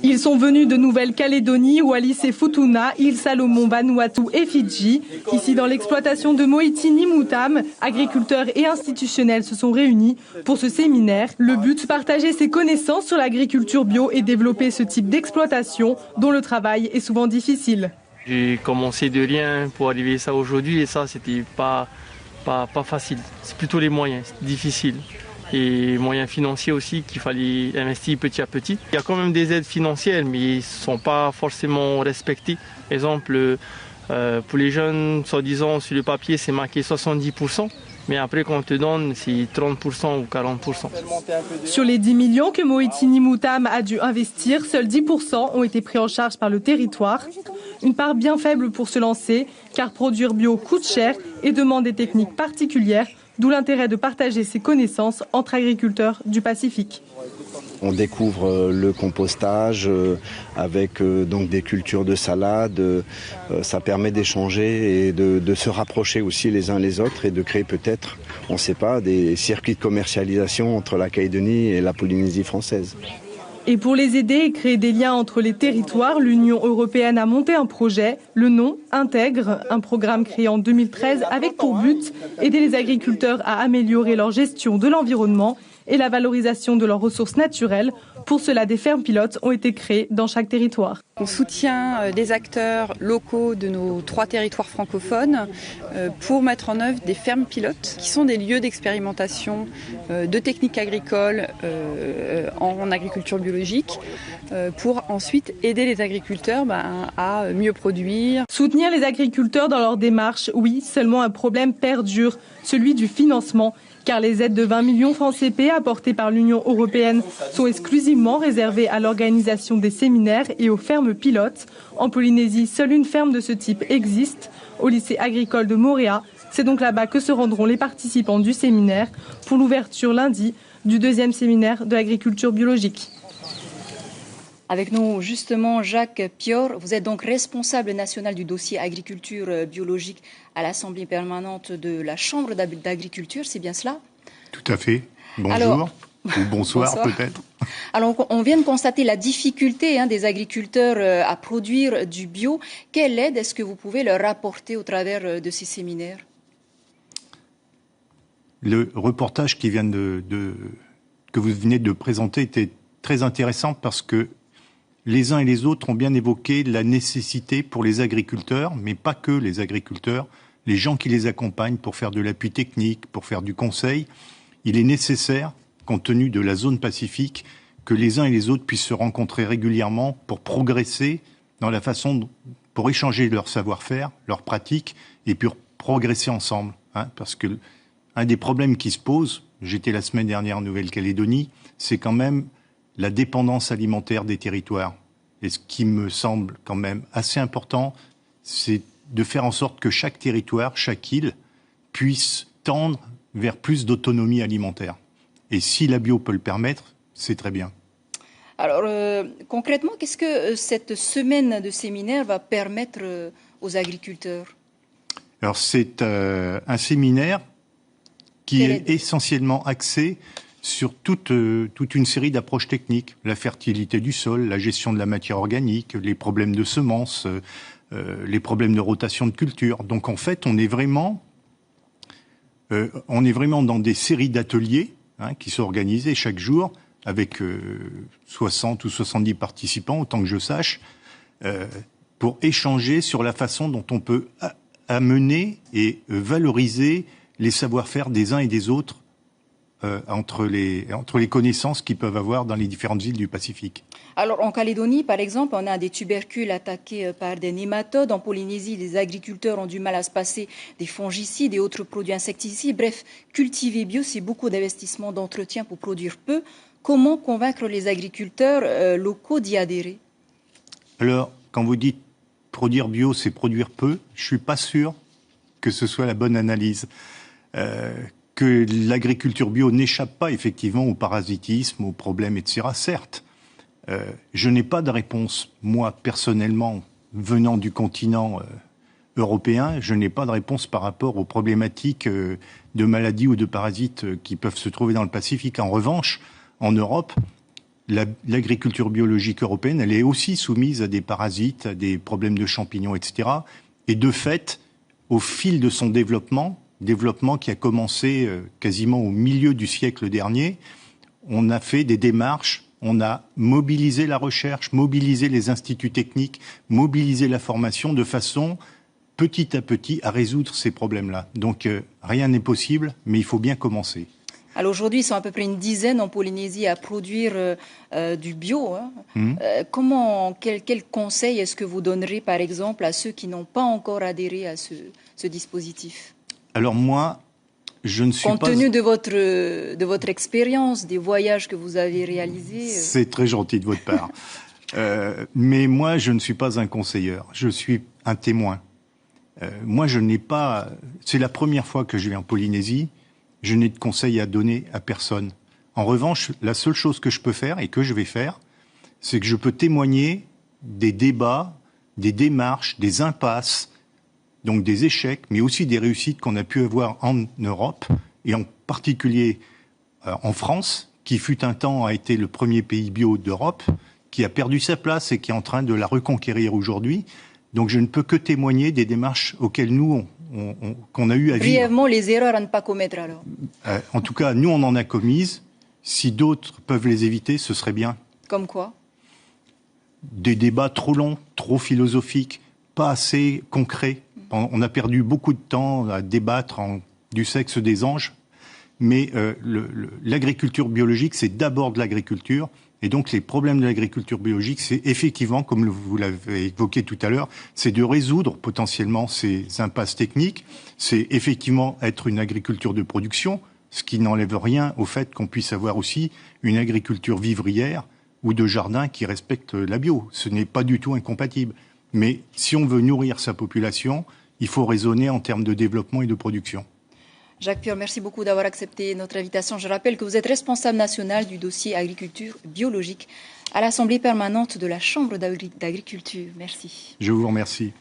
Ils sont venus de Nouvelle-Calédonie, Wallis et Futuna, îles Salomon, Vanuatu et Fidji. Ici, dans l'exploitation de Moïtini-Moutam, agriculteurs et institutionnels se sont réunis pour ce séminaire. Le but, partager ses connaissances sur l'agriculture bio et développer ce type d'exploitation dont le travail est souvent difficile. J'ai commencé de rien pour arriver à ça aujourd'hui et ça, c'était pas facile. C'est plutôt les moyens, c'est difficile. Et moyens financiers aussi qu'il fallait investir petit à petit. Il y a quand même des aides financières, mais ils ne sont pas forcément respectés. Par exemple, pour les jeunes, soi-disant, sur le papier, c'est marqué 70%. Mais après, quand on te donne, c'est 30% ou 40%. Sur les 10 millions que Moïtini-Moutam a dû investir, seuls 10% ont été pris en charge par le territoire. Une part bien faible pour se lancer, car produire bio coûte cher et demande des techniques particulières, d'où l'intérêt de partager ses connaissances entre agriculteurs du Pacifique. On découvre le compostage avec donc des cultures de salade. Ça permet d'échanger et de se rapprocher aussi les uns les autres et de créer peut-être, on ne sait pas, des circuits de commercialisation entre la Calédonie et la Polynésie française. Et pour les aider et créer des liens entre les territoires, l'Union européenne a monté un projet. Le nom Intègre, un programme créé en 2013 avec pour but aider les agriculteurs à améliorer leur gestion de l'environnement et la valorisation de leurs ressources naturelles. Pour cela, des fermes pilotes ont été créées dans chaque territoire. On soutient des acteurs locaux de nos 3 territoires francophones pour mettre en œuvre des fermes pilotes qui sont des lieux d'expérimentation de techniques agricoles en agriculture biologique pour ensuite aider les agriculteurs à mieux produire. Soutenir les agriculteurs dans leur démarche, oui, seulement un problème perdure, celui du financement. Car les aides de 20 millions francs CP apportées par l'Union européenne sont exclusivement réservées à l'organisation des séminaires et aux fermes pilotes. En Polynésie, seule une ferme de ce type existe, au lycée agricole de Moorea. C'est donc là-bas que se rendront les participants du séminaire pour l'ouverture lundi du 2e séminaire de l'agriculture biologique. Avec nous, justement, Jacques Pior, vous êtes donc responsable national du dossier agriculture biologique à l'Assemblée permanente de la Chambre d'agriculture, c'est bien cela? Tout à fait. Bonjour, ou bonsoir peut-être. Alors, on vient de constater la difficulté des agriculteurs à produire du bio. Quelle aide est-ce que vous pouvez leur apporter au travers de ces séminaires? Le reportage que vous venez de présenter était très intéressant parce que les uns et les autres ont bien évoqué la nécessité pour les agriculteurs, mais pas que les agriculteurs, les gens qui les accompagnent pour faire de l'appui technique, pour faire du conseil. Il est nécessaire, compte tenu de la zone Pacifique, que les uns et les autres puissent se rencontrer régulièrement pour progresser dans la façon, pour échanger leur savoir-faire, leurs pratiques, et pour progresser ensemble. Parce que un des problèmes qui se pose, j'étais la semaine dernière en Nouvelle-Calédonie, c'est quand même la dépendance alimentaire des territoires. Et ce qui me semble quand même assez important, c'est de faire en sorte que chaque territoire, chaque île, puisse tendre vers plus d'autonomie alimentaire. Et si la bio peut le permettre, c'est très bien. Alors, concrètement, qu'est-ce que cette semaine de séminaire va permettre aux agriculteurs? Alors, c'est un séminaire qui est essentiellement axé sur toute une série d'approches techniques, la fertilité du sol, la gestion de la matière organique, les problèmes de semences, les problèmes de rotation de culture. Donc en fait, on est vraiment dans des séries d'ateliers qui sont organisés chaque jour avec 60 ou 70 participants, autant que je sache, pour échanger sur la façon dont on peut amener et valoriser les savoir-faire des uns et des autres entre les connaissances qu'ils peuvent avoir dans les différentes îles du Pacifique. Alors, en Calédonie, par exemple, on a des tubercules attaqués par des nématodes. En Polynésie, les agriculteurs ont du mal à se passer des fongicides et autres produits insecticides. Bref, cultiver bio, c'est beaucoup d'investissements d'entretien pour produire peu. Comment convaincre les agriculteurs locaux d'y adhérer? Alors, quand vous dites produire bio, c'est produire peu, je ne suis pas sûr que ce soit la bonne analyse. Que l'agriculture bio n'échappe pas effectivement au parasitisme, aux problèmes, etc. Certes, je n'ai pas de réponse, moi, personnellement, venant du continent européen, je n'ai pas de réponse par rapport aux problématiques de maladies ou de parasites qui peuvent se trouver dans le Pacifique. En revanche, en Europe, l'agriculture biologique européenne, elle est aussi soumise à des parasites, à des problèmes de champignons, etc. Et de fait, au fil de son développement qui a commencé quasiment au milieu du siècle dernier, on a fait des démarches, on a mobilisé la recherche, mobilisé les instituts techniques, mobilisé la formation de façon petit à petit à résoudre ces problèmes-là. Donc rien n'est possible, mais il faut bien commencer. Alors aujourd'hui, ils sont à peu près une dizaine en Polynésie à produire du bio. Quel conseil est-ce que vous donnerez, par exemple, à ceux qui n'ont pas encore adhéré à ce dispositif? Alors moi, je ne suis pas... Compte tenu de votre expérience, des voyages que vous avez réalisés... C'est très gentil de votre part. Mais moi, je ne suis pas un conseilleur. Je suis un témoin. Moi, je n'ai pas... C'est la première fois que je vais en Polynésie. Je n'ai de conseils à donner à personne. En revanche, la seule chose que je peux faire et que je vais faire, c'est que je peux témoigner des débats, des démarches, des impasses, donc des échecs, mais aussi des réussites qu'on a pu avoir en Europe, et en particulier en France, qui fut un temps a été le premier pays bio d'Europe, qui a perdu sa place et qui est en train de la reconquérir aujourd'hui. Donc je ne peux que témoigner des démarches auxquelles nous, qu'on a eu à vivre. Brièvement, les erreurs à ne pas commettre alors. En tout cas, nous, on en a commises. Si d'autres peuvent les éviter, ce serait bien. Comme quoi? Des débats trop longs, trop philosophiques, pas assez concrets. On a perdu beaucoup de temps à débattre du sexe des anges. Mais l'agriculture biologique, c'est d'abord de l'agriculture. Et donc les problèmes de l'agriculture biologique, c'est effectivement, comme vous l'avez évoqué tout à l'heure, c'est de résoudre potentiellement ces impasses techniques. C'est effectivement être une agriculture de production, ce qui n'enlève rien au fait qu'on puisse avoir aussi une agriculture vivrière ou de jardin qui respecte la bio. Ce n'est pas du tout incompatible. Mais si on veut nourrir sa population, il faut raisonner en termes de développement et de production. Jacques Pur, merci beaucoup d'avoir accepté notre invitation. Je rappelle que vous êtes responsable national du dossier agriculture biologique à l'Assemblée permanente de la Chambre d'agriculture. Merci. Je vous remercie.